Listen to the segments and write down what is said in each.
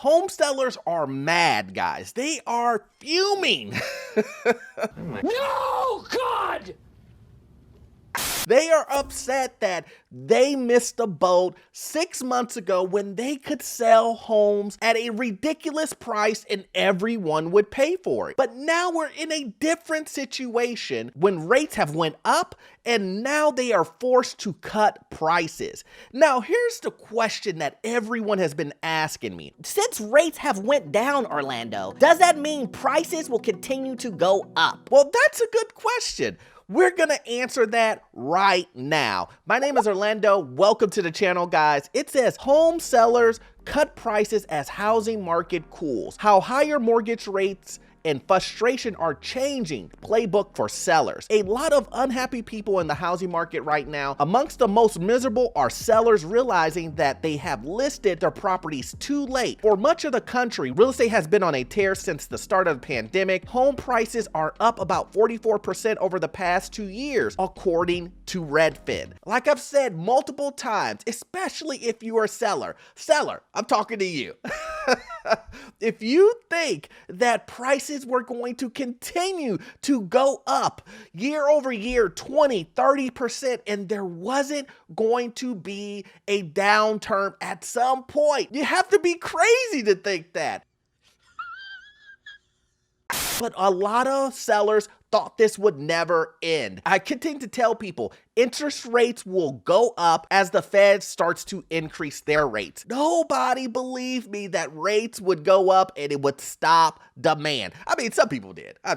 Home sellers are mad, guys. They are fuming. No, God! They are upset that they missed the boat 6 months ago when they could sell homes at a ridiculous price and everyone would pay for it. But now we're in a different situation when rates have went up and now they are forced to cut prices. Now, here's the question that everyone has been asking me. Since rates have went down, Orlando, does that mean prices will continue to go up? Well, that's a good question. We're gonna answer that right now. My name is Orlando. Welcome to the channel, guys. It says home sellers cut prices as housing market cools. How higher mortgage rates and frustration are changing playbook for sellers. A lot of unhappy people in the housing market right now. Amongst the most miserable are sellers realizing that they have listed their properties too late. For much of the country, real estate has been on a tear since the start of the pandemic. Home prices are up about 44% over the past 2 years, according to Redfin. Like I've said multiple times, especially if you are a seller, I'm talking to you. If you think that prices were going to continue to go up year over year, 20, 30%, and there wasn't going to be a downturn at some point, you have to be crazy to think that. But a lot of sellers thought this would never end. I continue to tell people interest rates will go up as the Fed starts to increase their rates. Nobody believed me that rates would go up and it would stop demand. I mean, some people did. I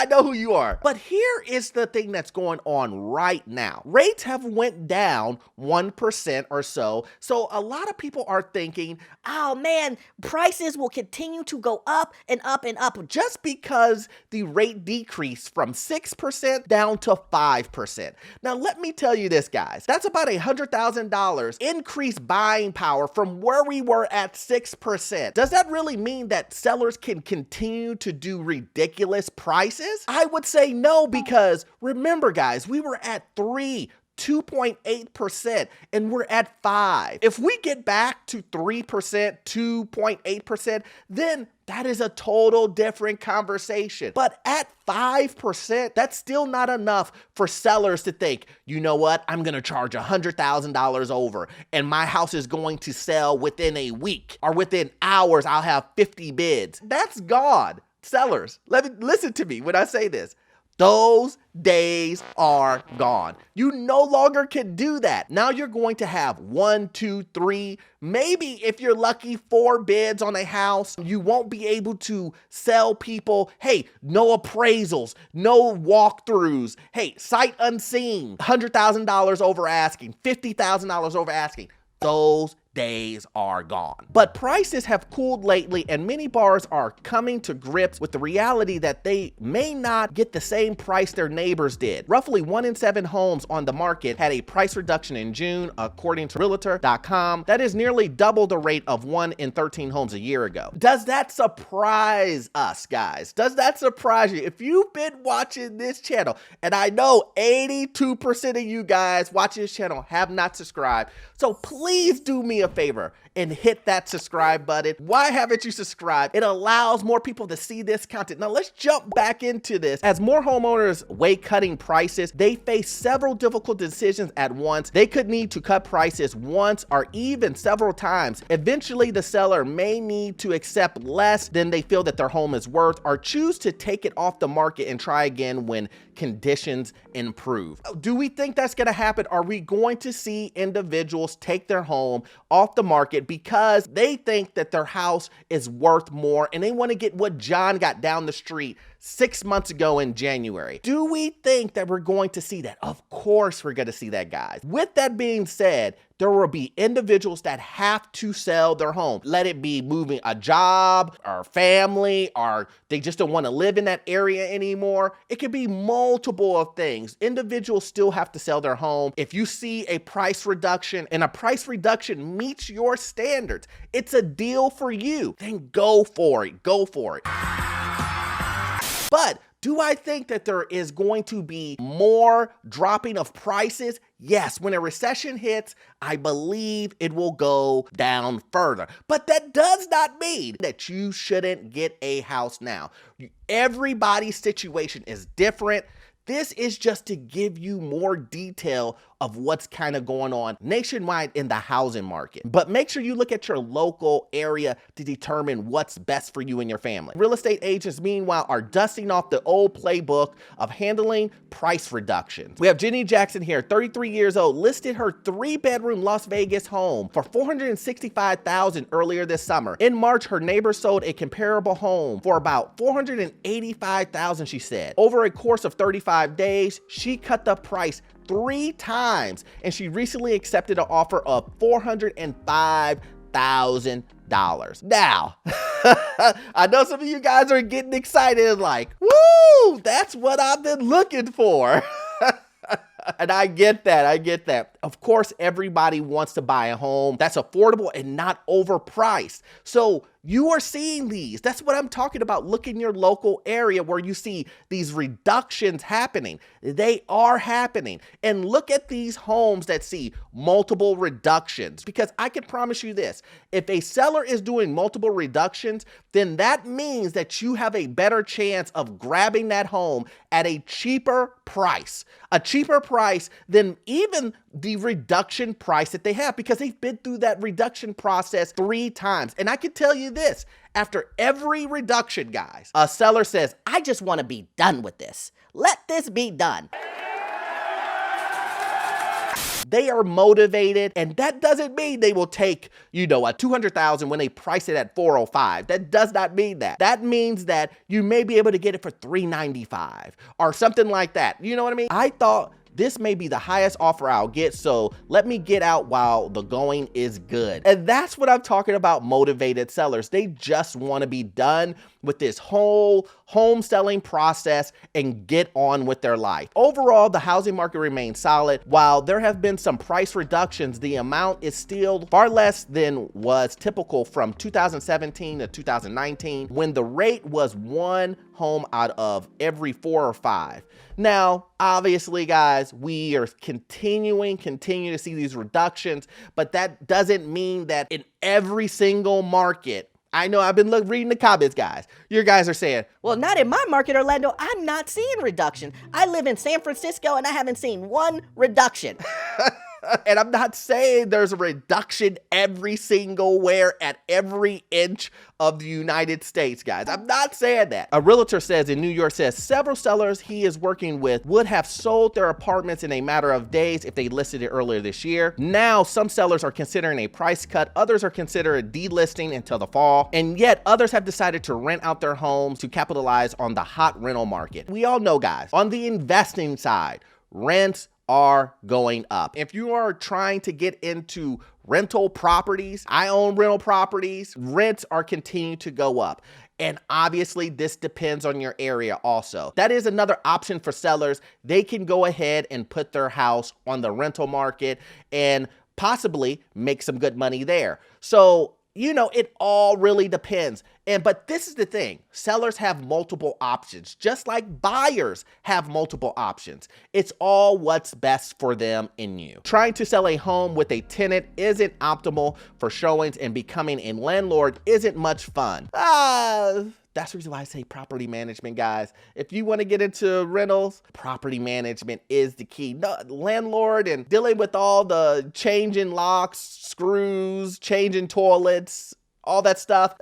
know who you are. But here is the thing that's going on right now. Rates have went down 1% or so. So a lot of people are thinking, oh man, prices will continue to go up and up and up. Just because the rate decreased from 6% down to 5%. Now, let me tell you this, guys. That's about $100,000 increased buying power from where we were at 6%. Does that really mean that sellers can continue to do ridiculous prices? I would say no, because remember, guys, we were at 2.8%, and we're at 5%. If we get back to 3%, 2.8%, then that is a total different conversation. But at 5%, that's still not enough for sellers to think, you know what, I'm gonna charge $100,000 over, and my house is going to sell within a week, or within hours, I'll have 50 bids. That's gone. Sellers, listen to me when I say this. Those days are gone. You no longer can do that. Now you're going to have 1, 2, 3, maybe if you're lucky, 4 bids on a house. You won't be able to sell people, hey, no appraisals, no walkthroughs, hey, sight unseen, $100,000 over asking, $50,000 over asking. Those days are gone. But prices have cooled lately, and many buyers are coming to grips with the reality that they may not get the same price their neighbors did. Roughly 1 in 7 homes on the market had a price reduction in June, according to Realtor.com. That is nearly double the rate of 1 in 13 homes a year ago. Does that surprise us, guys? Does that surprise you? If you've been watching this channel, and I know 82% of you guys watching this channel have not subscribed, so please do me a favor and hit that subscribe button. Why haven't you subscribed? It allows more people to see this content. Now let's jump back into this. As more homeowners weigh cutting prices, they face several difficult decisions at once. They could need to cut prices once or even several times. Eventually, the seller may need to accept less than they feel that their home is worth, or choose to take it off the market and try again when conditions improve. Do we think that's going to happen? Are we going to see individuals take their home off the market because they think that their house is worth more and they want to get what John got down the street 6 months ago in January? Do we think that we're going to see that? Of course we're going to see that, guys. With that being said, there will be individuals that have to sell their home. Let it be moving a job or family, or they just don't want to live in that area anymore. It could be multiple of things. Individuals still have to sell their home. If you see a price reduction and a price reduction meets your standards, it's a deal for you, then go for it. Go for it. But Do I think that there is going to be more dropping of prices? Yes, when a recession hits, I believe it will go down further. But that does not mean that you shouldn't get a house now. Everybody's situation is different. This is just to give you more detail of what's kind of going on nationwide in the housing market. But make sure you look at your local area to determine what's best for you and your family. Real estate agents, meanwhile, are dusting off the old playbook of handling price reductions. We have Jenny Jackson here, 33 years old, listed her 3-bedroom Las Vegas home for $465,000 earlier this summer. In March, her neighbor sold a comparable home for about $485,000, she said. Over a course of 35 days, she cut the price 3 times, and she recently accepted an offer of $405,000. Now, I know some of you guys are getting excited like, woo, that's what I've been looking for. And I get that. Of course, everybody wants to buy a home that's affordable and not overpriced. So you are seeing these. That's what I'm talking about. Look in your local area where you see these reductions happening. They are happening. And look at these homes that see multiple reductions, because I can promise you this. If a seller is doing multiple reductions, then that means that you have a better chance of grabbing that home at a cheaper price than even the reduction price that they have, because they've been through that reduction process 3 times. And I can tell you this, after every reduction, guys, a seller says, I just want to be done with this. Let this be done. They are motivated, and that doesn't mean they will take, a $200,000 when they price it at $405. That does not mean that. That means that you may be able to get it for $395 or something like that. You know what I mean? I thought this may be the highest offer I'll get, so let me get out while the going is good. And that's what I'm talking about, motivated sellers. They just want to be done with this whole home selling process and get on with their life. Overall, the housing market remains solid. While there have been some price reductions, the amount is still far less than was typical from 2017 to 2019, when the rate was 1 home out of every 4 or 5. Now, obviously, guys, we are continue to see these reductions, but that doesn't mean that in every single market. I know I've been reading the comments, guys. You guys are saying, well, not in my market, Orlando. I'm not seeing reduction. I live in San Francisco and I haven't seen 1 reduction. And I'm not saying there's a reduction every single where at every inch of the United States, guys. I'm not saying that. A realtor says in New York several sellers he is working with would have sold their apartments in a matter of days if they listed it earlier this year. Now, some sellers are considering a price cut. Others are considering delisting until the fall. And yet others have decided to rent out their homes to capitalize on the hot rental market. We all know, guys, on the investing side, rents are going up. If you are trying to get into rental properties, I own rental properties, rents are continuing to go up. And obviously this depends on your area also. That is another option for sellers. They can go ahead and put their house on the rental market and possibly make some good money there. So, it all really depends. But this is the thing. Sellers have multiple options, just like buyers have multiple options. It's all what's best for them and you. Trying to sell a home with a tenant isn't optimal for showings, and becoming a landlord isn't much fun. That's the reason why I say property management, guys. If you want to get into rentals, property management is the key. No, landlord and dealing with all the changing locks, screws, changing toilets, all that stuff.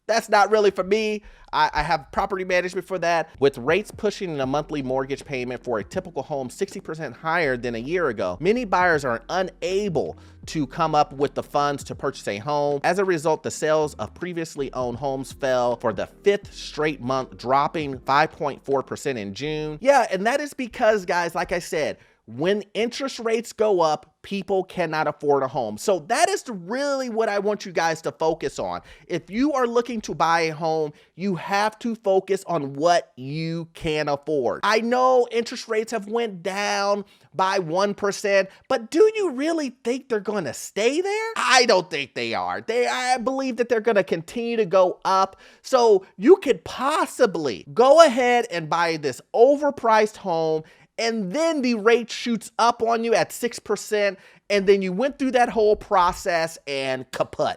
That's not really for me. I have property management for that. With rates pushing a monthly mortgage payment for a typical home 60% higher than a year ago, many buyers are unable to come up with the funds to purchase a home. As a result, the sales of previously owned homes fell for the 5th straight month, dropping 5.4% in June. Yeah, and that is because, guys, like I said, when interest rates go up, people cannot afford a home. So that is really what I want you guys to focus on. If you are looking to buy a home, you have to focus on what you can afford. I know interest rates have went down by 1%, but do you really think they're going to stay there? I don't think they are. I believe that they're going to continue to go up. So you could possibly go ahead and buy this overpriced home, and then the rate shoots up on you at 6%, and then you went through that whole process and kaput.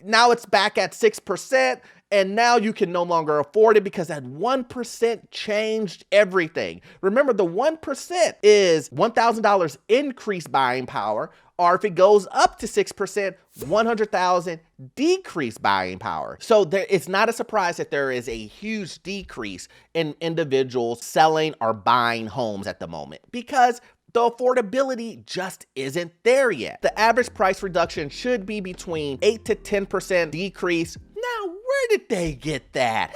Now it's back at 6%, and now you can no longer afford it because that 1% changed everything. Remember, the 1% is $1,000 increased buying power, or if it goes up to 6%, $100,000 decreased buying power. So it's not a surprise that there is a huge decrease in individuals selling or buying homes at the moment, because the affordability just isn't there yet. The average price reduction should be between 8 to 10% decrease. Now, where did they get that?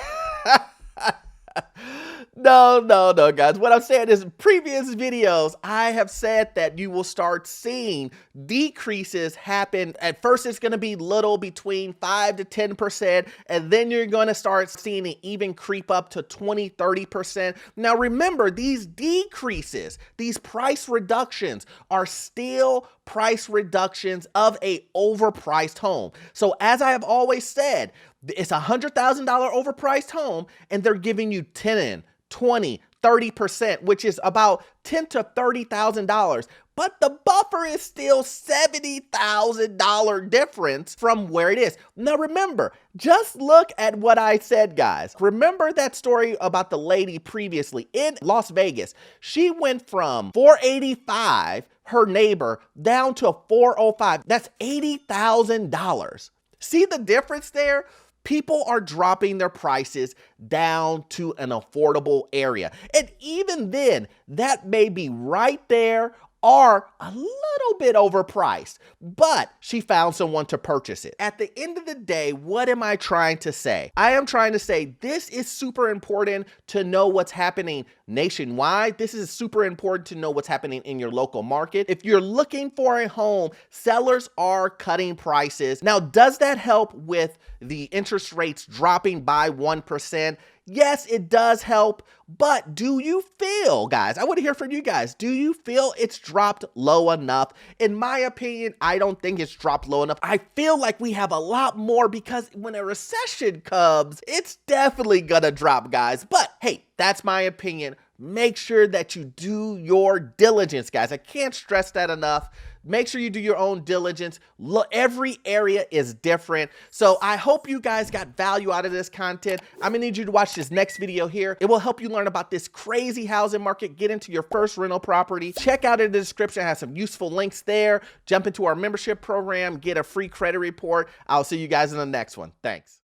No, guys. What I'm saying is, in previous videos, I have said that you will start seeing decreases happen. At first, it's going to be little, between 5 to 10%, and then you're going to start seeing it even creep up to 20, 30%. Now, remember, these decreases, these price reductions are still price reductions of a overpriced home. So as I have always said, it's a $100,000 overpriced home, and they're giving you 10, 20, 30%, which is about $10,000 to $30,000. But the buffer is still $70,000 difference from where it is. Now remember, just look at what I said, guys. Remember that story about the lady previously in Las Vegas? She went from $485, her neighbor, down to $405. That's $80,000. See the difference there? People are dropping their prices down to an affordable area. And even then, that may be right there or a little bit overpriced, but she found someone to purchase it. At the end of the day, what am I trying to say? I am trying to say this is super important to know what's happening nationwide. This is super important to know what's happening in your local market. If you're looking for a home, sellers are cutting prices. Now, does that help with the interest rates dropping by 1%? Yes, it does help, but do you feel, guys, I want to hear from you guys, do you feel it's dropped low enough? In my opinion, I don't think it's dropped low enough. I feel like we have a lot more, because when a recession comes, it's definitely gonna drop, guys. But hey, that's my opinion. Make sure that you do your diligence, guys. I can't stress that enough. Make sure you do your own diligence. Look, every area is different. So I hope you guys got value out of this content. I'm gonna need you to watch this next video here. It will help you learn about this crazy housing market, get into your first rental property. Check out in the description, I have some useful links there. Jump into our membership program, get a free credit report. I'll see you guys in the next one. Thanks.